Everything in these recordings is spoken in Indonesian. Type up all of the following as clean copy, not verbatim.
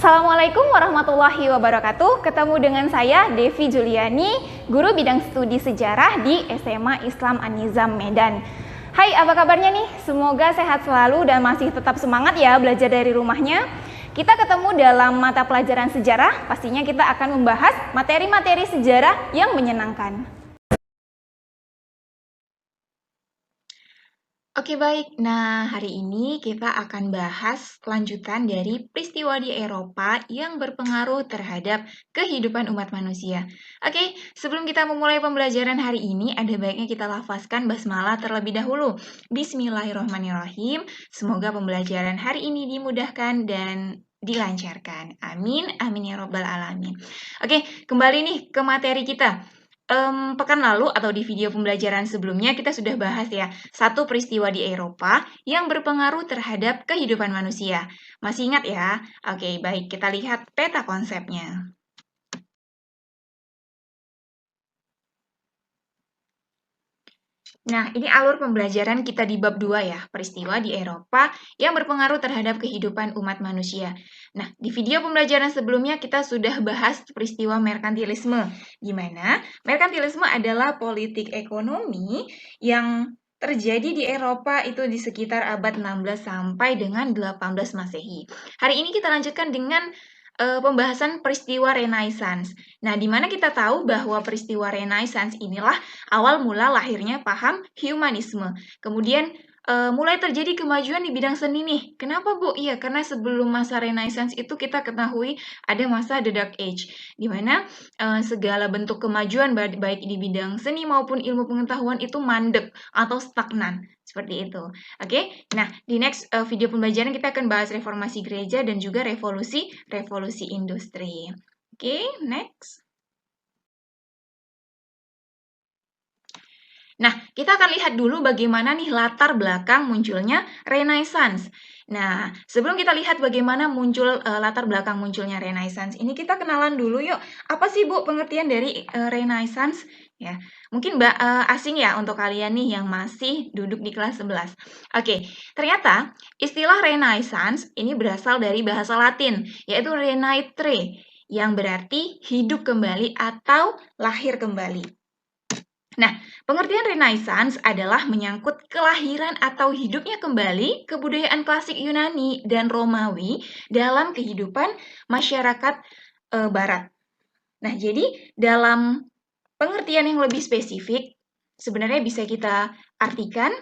Assalamualaikum warahmatullahi wabarakatuh. Ketemu dengan saya Devi Juliani, guru bidang studi sejarah di SMA Islam An-Nizam Medan. Hai, apa kabarnya nih? Semoga sehat selalu dan masih tetap semangat ya belajar dari rumahnya. Kita ketemu dalam mata pelajaran sejarah, pastinya kita akan membahas materi-materi sejarah yang menyenangkan. Oke baik, nah hari ini kita akan bahas lanjutan dari peristiwa di Eropa yang berpengaruh terhadap kehidupan umat manusia. Oke, sebelum kita memulai pembelajaran hari ini, ada baiknya kita lafazkan basmalah terlebih dahulu. Bismillahirrahmanirrahim, semoga pembelajaran hari ini dimudahkan dan dilancarkan. Amin, amin ya robbal alamin. Oke, kembali nih ke materi kita. Pekan lalu atau di video pembelajaran sebelumnya kita sudah bahas ya, satu peristiwa di Eropa yang berpengaruh terhadap kehidupan manusia. Masih ingat ya? Oke, baik, kita lihat peta konsepnya. Nah, ini alur pembelajaran kita di bab 2 ya, peristiwa di Eropa yang berpengaruh terhadap kehidupan umat manusia. Nah, di video pembelajaran sebelumnya kita sudah bahas peristiwa merkantilisme, di mana merkantilisme adalah politik ekonomi yang terjadi di Eropa itu di sekitar abad 16 sampai dengan 18 Masehi. Hari ini kita lanjutkan dengan pembahasan peristiwa Renaissance. Nah, di mana kita tahu bahwa peristiwa Renaissance inilah awal mula lahirnya paham humanisme. Kemudian mulai terjadi kemajuan di bidang seni nih. Kenapa, Bu? Iya, karena sebelum masa Renaissance itu kita ketahui ada masa The Dark Age, di mana segala bentuk kemajuan baik di bidang seni maupun ilmu pengetahuan itu mandek atau stagnan. Seperti itu. Oke, nah di next video pembelajaran kita akan bahas reformasi gereja dan juga revolusi industri. Oke, next. Nah, kita akan lihat dulu bagaimana nih latar belakang munculnya Renaissance. Nah, sebelum kita lihat bagaimana muncul latar belakang munculnya Renaissance, ini kita kenalan dulu yuk. Apa sih Bu pengertian dari Renaissance? Ya, mungkin asing ya untuk kalian nih yang masih duduk di kelas 11. Oke, ternyata istilah Renaissance ini berasal dari bahasa Latin, yaitu renaître, yang berarti hidup kembali atau lahir kembali. Nah, pengertian Renaissance adalah menyangkut kelahiran atau hidupnya kembali kebudayaan klasik Yunani dan Romawi dalam kehidupan masyarakat Barat. Nah, jadi dalam pengertian yang lebih spesifik, sebenarnya bisa kita artikan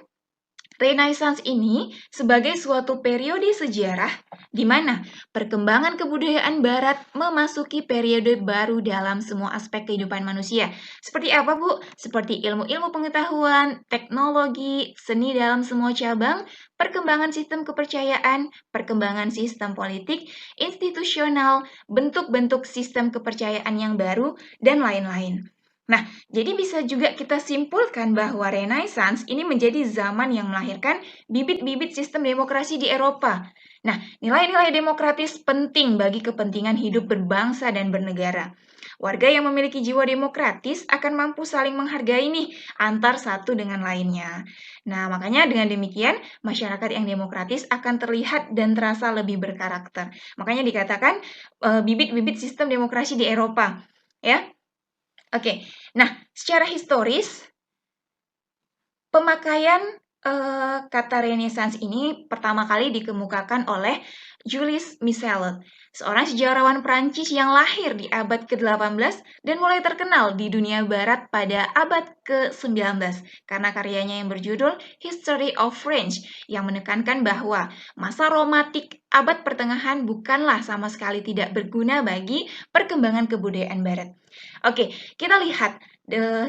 Renaissance ini sebagai suatu periode sejarah di mana perkembangan kebudayaan Barat memasuki periode baru dalam semua aspek kehidupan manusia. Seperti apa, Bu? Seperti ilmu-ilmu pengetahuan, teknologi, seni dalam semua cabang, perkembangan sistem kepercayaan, perkembangan sistem politik, institusional, bentuk-bentuk sistem kepercayaan yang baru, dan lain-lain. Nah, jadi bisa juga kita simpulkan bahwa Renaissance ini menjadi zaman yang melahirkan bibit-bibit sistem demokrasi di Eropa. Nah, nilai-nilai demokratis penting bagi kepentingan hidup berbangsa dan bernegara. Warga yang memiliki jiwa demokratis akan mampu saling menghargai nih antar satu dengan lainnya. Nah, makanya dengan demikian masyarakat yang demokratis akan terlihat dan terasa lebih berkarakter. Makanya dikatakan bibit-bibit sistem demokrasi di Eropa, ya. Oke, nah secara historis pemakaian kata Renaissance ini pertama kali dikemukakan oleh Jules Michelet, seorang sejarawan Prancis yang lahir di abad ke-18 dan mulai terkenal di dunia barat pada abad ke-19 karena karyanya yang berjudul History of France yang menekankan bahwa masa romantik abad pertengahan bukanlah sama sekali tidak berguna bagi perkembangan kebudayaan barat. Oke, kita lihat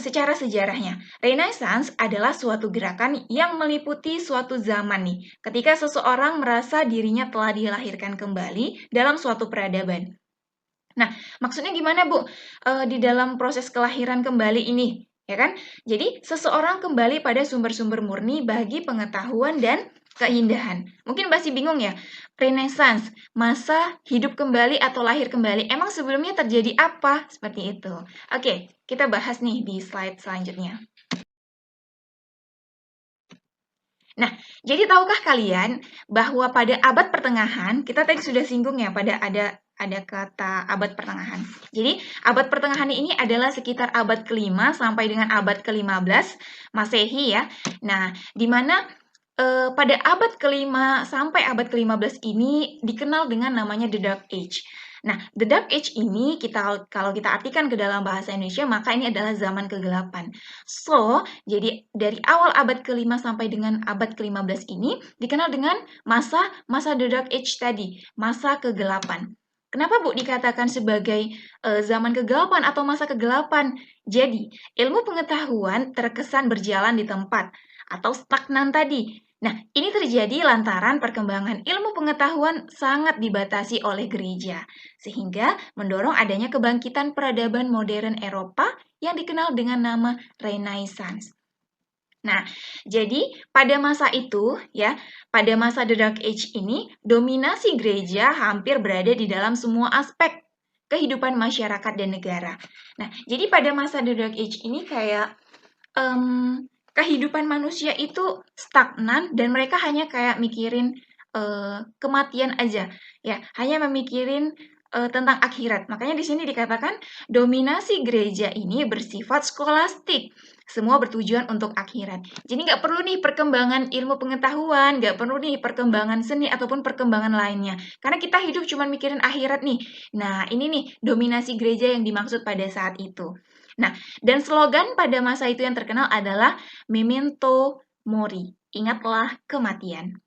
secara sejarahnya. Renaissance adalah suatu gerakan yang meliputi suatu zaman nih, ketika seseorang merasa dirinya telah dilahirkan kembali dalam suatu peradaban. Nah, maksudnya gimana, Bu? Di dalam proses kelahiran kembali ini, ya kan? Jadi, seseorang kembali pada sumber-sumber murni bagi pengetahuan dan keindahan. Mungkin masih bingung ya, Renaissance, masa hidup kembali atau lahir kembali, emang sebelumnya terjadi apa? Seperti itu. Oke, kita bahas nih di slide selanjutnya. Nah, jadi tahukah kalian bahwa pada abad pertengahan, kita tadi sudah singgung ya, pada ada kata abad pertengahan. Jadi, abad pertengahan ini adalah sekitar abad ke-5 sampai dengan abad ke-15 Masehi ya. Nah, di mana pada abad ke-5 sampai abad ke-15 ini dikenal dengan namanya The Dark Age. Nah, The Dark Age ini kalau kita artikan ke dalam bahasa Indonesia, maka ini adalah zaman kegelapan. So, jadi dari awal abad ke-5 sampai dengan abad ke-15 ini dikenal dengan masa The Dark Age tadi, masa kegelapan. Kenapa Bu dikatakan sebagai zaman kegelapan atau masa kegelapan? Jadi, ilmu pengetahuan terkesan berjalan di tempat atau stagnan tadi. Nah, ini terjadi lantaran perkembangan ilmu pengetahuan sangat dibatasi oleh gereja, sehingga mendorong adanya kebangkitan peradaban modern Eropa yang dikenal dengan nama Renaissance. Nah, jadi pada masa itu, ya, pada masa The Dark Age ini, dominasi gereja hampir berada di dalam semua aspek kehidupan masyarakat dan negara. Nah, jadi pada masa The Dark Age ini kayak kehidupan manusia itu stagnan dan mereka hanya kayak mikirin kematian aja, ya, hanya memikirin tentang akhirat. Makanya di sini dikatakan dominasi gereja ini bersifat skolastik. Semua bertujuan untuk akhirat. Jadi nggak perlu nih perkembangan ilmu pengetahuan, nggak perlu nih perkembangan seni ataupun perkembangan lainnya. Karena kita hidup cuma mikirin akhirat nih. Nah, ini nih dominasi gereja yang dimaksud pada saat itu. Nah, dan slogan pada masa itu yang terkenal adalah Memento Mori, ingatlah kematian.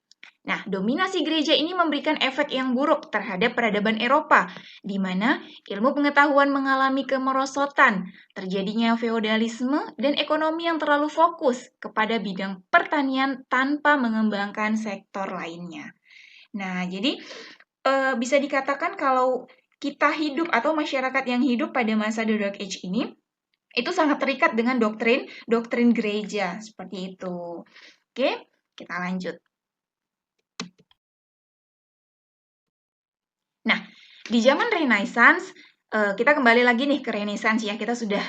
Nah, dominasi gereja ini memberikan efek yang buruk terhadap peradaban Eropa, di mana ilmu pengetahuan mengalami kemerosotan, terjadinya feodalisme, dan ekonomi yang terlalu fokus kepada bidang pertanian tanpa mengembangkan sektor lainnya. Nah, jadi bisa dikatakan kalau kita hidup atau masyarakat yang hidup pada masa The Dark Age ini, itu sangat terikat dengan doktrin gereja, seperti itu. Oke, kita lanjut. Nah, di zaman Renaissance, kita kembali lagi nih ke Renaissance ya, kita sudah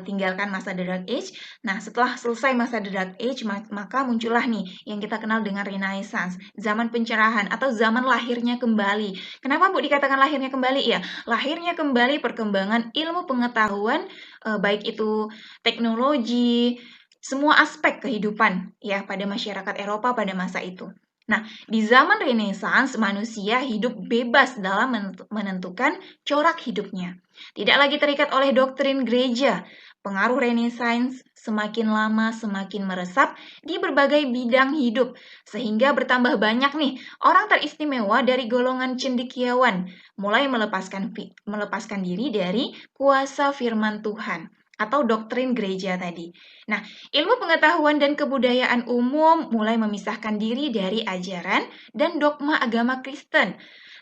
tinggalkan masa The Dark Age. Nah, setelah selesai masa The Dark Age, maka muncullah nih yang kita kenal dengan Renaissance, zaman pencerahan atau zaman lahirnya kembali. Kenapa Bu dikatakan lahirnya kembali? Ya, lahirnya kembali perkembangan ilmu pengetahuan, baik itu teknologi, semua aspek kehidupan ya pada masyarakat Eropa pada masa itu. Nah, di zaman Renaissance, manusia hidup bebas dalam menentukan corak hidupnya. Tidak lagi terikat oleh doktrin gereja. Pengaruh Renaissance semakin lama semakin meresap di berbagai bidang hidup, sehingga bertambah banyak nih orang teristimewa dari golongan cendekiawan, mulai melepaskan diri dari kuasa firman Tuhan atau doktrin gereja tadi. Nah, ilmu pengetahuan dan kebudayaan umum mulai memisahkan diri dari ajaran dan dogma agama Kristen,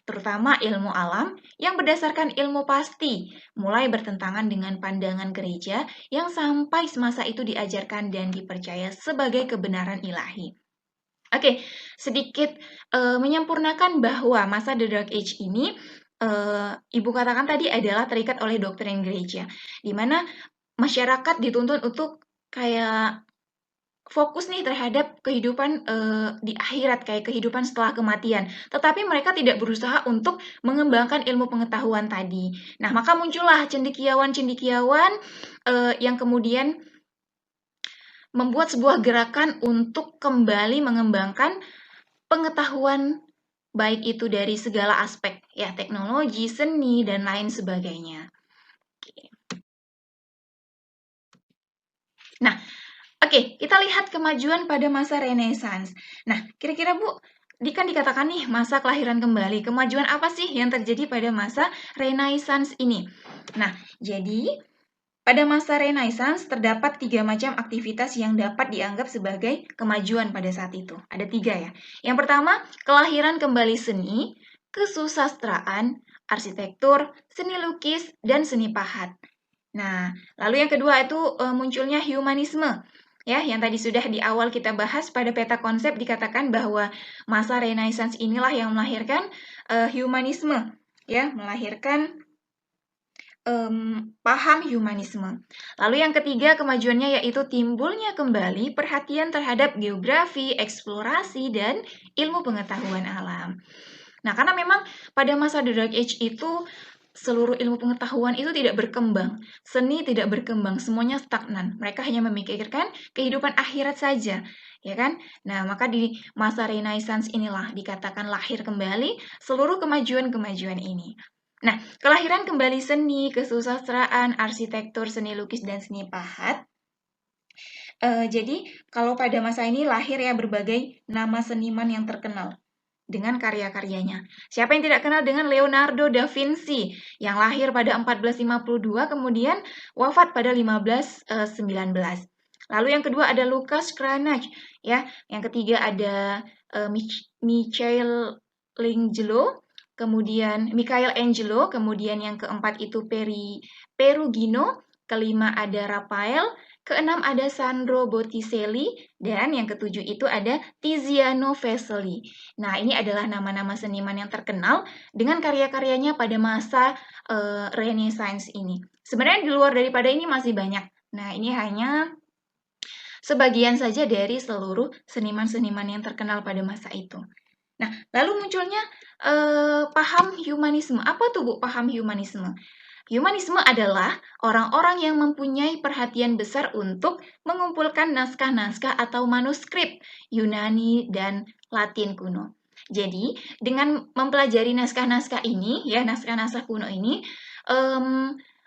terutama ilmu alam yang berdasarkan ilmu pasti, mulai bertentangan dengan pandangan gereja yang sampai semasa itu diajarkan dan dipercaya sebagai kebenaran ilahi. Oke, sedikit menyempurnakan bahwa masa The Dark Age ini Ibu katakan tadi adalah terikat oleh doktrin gereja, di mana masyarakat dituntut untuk kayak fokus nih terhadap kehidupan di akhirat, kayak kehidupan setelah kematian. Tetapi mereka tidak berusaha untuk mengembangkan ilmu pengetahuan tadi. Nah, maka muncullah cendekiawan-cendekiawan yang kemudian membuat sebuah gerakan untuk kembali mengembangkan pengetahuan baik itu dari segala aspek, ya teknologi, seni, dan lain sebagainya. Nah, oke, kita lihat kemajuan pada masa Renaissance. Nah, kira-kira Bu, kan dikatakan nih masa kelahiran kembali. Kemajuan apa sih yang terjadi pada masa Renaissance ini? Nah, jadi pada masa Renaissance terdapat 3 macam aktivitas yang dapat dianggap sebagai kemajuan pada saat itu. Ada 3 ya. Yang pertama, kelahiran kembali seni, kesusastraan, arsitektur, seni lukis, dan seni pahat. Nah, lalu yang kedua itu munculnya humanisme. Ya, yang tadi sudah di awal kita bahas pada peta konsep dikatakan bahwa masa Renaissance inilah yang melahirkan humanisme, ya, melahirkan paham humanisme. Lalu yang ketiga kemajuannya yaitu timbulnya kembali perhatian terhadap geografi, eksplorasi, dan ilmu pengetahuan alam. Nah, karena memang pada masa The Dark Age itu seluruh ilmu pengetahuan itu tidak berkembang, seni tidak berkembang, semuanya stagnan. Mereka hanya memikirkan kehidupan akhirat saja, ya kan? Nah, maka di masa Renaissance inilah dikatakan lahir kembali seluruh kemajuan-kemajuan ini. Nah, kelahiran kembali seni, kesusastraan, arsitektur, seni lukis, dan seni pahat. Jadi, kalau pada masa ini lahir ya berbagai nama seniman yang terkenal dengan karya-karyanya. Siapa yang tidak kenal dengan Leonardo da Vinci yang lahir pada 1452 kemudian wafat pada 1519. Lalu yang kedua ada Lucas Cranach ya. Yang ketiga ada Michelangelo, kemudian yang keempat itu Perugino, kelima ada Raphael, keenam ada Sandro Botticelli, dan yang ketujuh itu ada Tiziano Vesely. Nah, ini adalah nama-nama seniman yang terkenal dengan karya-karyanya pada masa Renaissance ini. Sebenarnya di luar daripada ini masih banyak. Nah, ini hanya sebagian saja dari seluruh seniman-seniman yang terkenal pada masa itu. Nah, lalu munculnya paham humanisme. Apa tuh Bu paham humanisme? Humanisme adalah orang-orang yang mempunyai perhatian besar untuk mengumpulkan naskah-naskah atau manuskrip Yunani dan Latin kuno. Jadi, dengan mempelajari naskah-naskah ini, ya naskah-naskah kuno ini,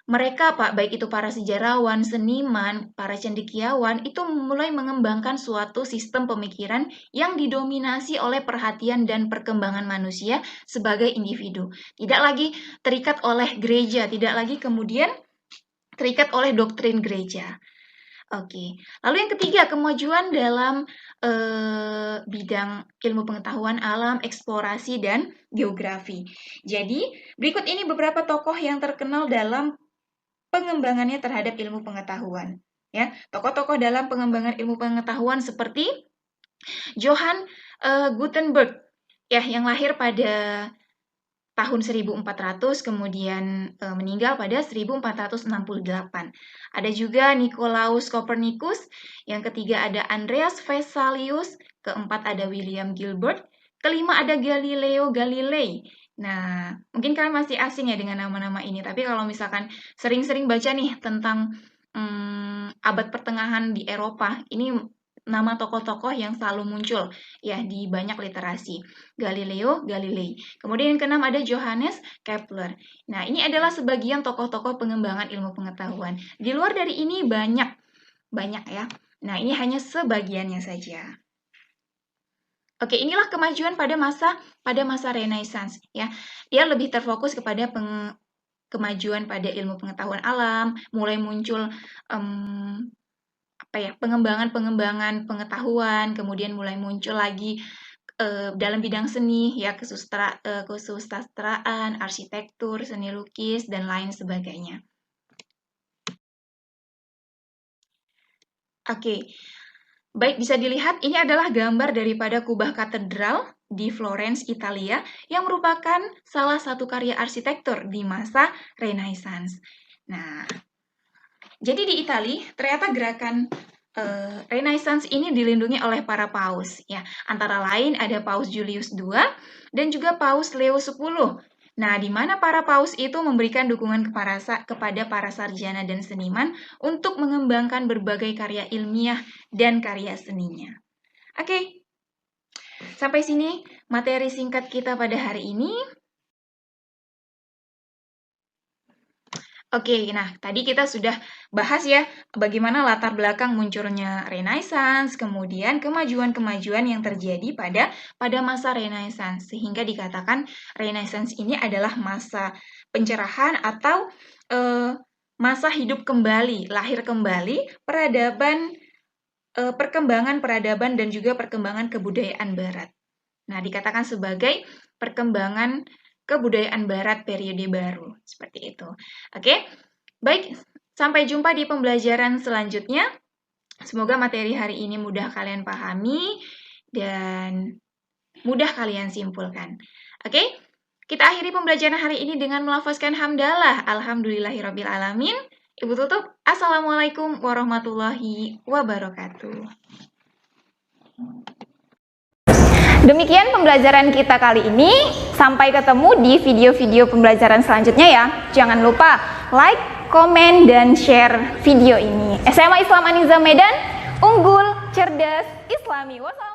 mereka baik itu para sejarawan, seniman, para cendekiawan, itu mulai mengembangkan suatu sistem pemikiran yang didominasi oleh perhatian dan perkembangan manusia sebagai individu. Tidak lagi terikat oleh gereja, tidak lagi kemudian terikat oleh doktrin gereja. Oke, lalu yang ketiga, kemajuan dalam bidang ilmu pengetahuan alam, eksplorasi, dan geografi. Jadi, berikut ini beberapa tokoh yang terkenal dalam pengembangannya terhadap ilmu pengetahuan. Ya, tokoh-tokoh dalam pengembangan ilmu pengetahuan seperti Johann Gutenberg, ya, yang lahir pada tahun 1400 kemudian meninggal pada 1468. Ada juga Nicolaus Copernicus, yang ketiga ada Andreas Vesalius, keempat ada William Gilbert, kelima ada Galileo Galilei. Nah, mungkin kalian masih asing ya dengan nama-nama ini, tapi kalau misalkan sering-sering baca nih tentang abad pertengahan di Eropa, ini nama tokoh-tokoh yang selalu muncul ya di banyak literasi. Galileo Galilei. Kemudian yang keenam ada Johannes Kepler. Nah, ini adalah sebagian tokoh-tokoh pengembangan ilmu pengetahuan. Di luar dari ini banyak ya. Nah, ini hanya sebagiannya saja. Oke, inilah kemajuan pada masa Renaissance ya. Dia lebih terfokus kepada kemajuan pada ilmu pengetahuan alam, mulai muncul pengembangan pengetahuan, kemudian mulai muncul lagi dalam bidang seni ya kesusastraan, arsitektur, seni lukis dan lain sebagainya. Oke. Baik, bisa dilihat ini adalah gambar daripada kubah katedral di Florence, Italia, yang merupakan salah satu karya arsitektur di masa Renaissance. Nah, jadi di Italia ternyata gerakan Renaissance ini dilindungi oleh para paus, ya. Antara lain ada Paus Julius II dan juga Paus Leo X. Nah, di mana para paus itu memberikan dukungan kepada para sarjana dan seniman untuk mengembangkan berbagai karya ilmiah dan karya seninya. Oke, sampai sini materi singkat kita pada hari ini. Oke, nah tadi kita sudah bahas ya bagaimana latar belakang munculnya Renaissance, kemudian kemajuan-kemajuan yang terjadi pada masa Renaissance, sehingga dikatakan Renaissance ini adalah masa pencerahan atau masa hidup kembali, lahir kembali peradaban, perkembangan peradaban dan juga perkembangan kebudayaan Barat. Nah, dikatakan sebagai perkembangan kebudayaan Barat periode baru, seperti itu. Oke, baik, sampai jumpa di pembelajaran selanjutnya. Semoga materi hari ini mudah kalian pahami dan mudah kalian simpulkan. Oke, kita akhiri pembelajaran hari ini dengan melafazkan hamdalah. Alhamdulillahirrabbilalamin. Ibu tutup, Assalamualaikum warahmatullahi wabarakatuh. Demikian pembelajaran kita kali ini. Sampai ketemu di video-video pembelajaran selanjutnya ya. Jangan lupa like, komen, dan share video ini. SMA Islam Aniza Medan, unggul, cerdas, Islami. Wassalamualaikum.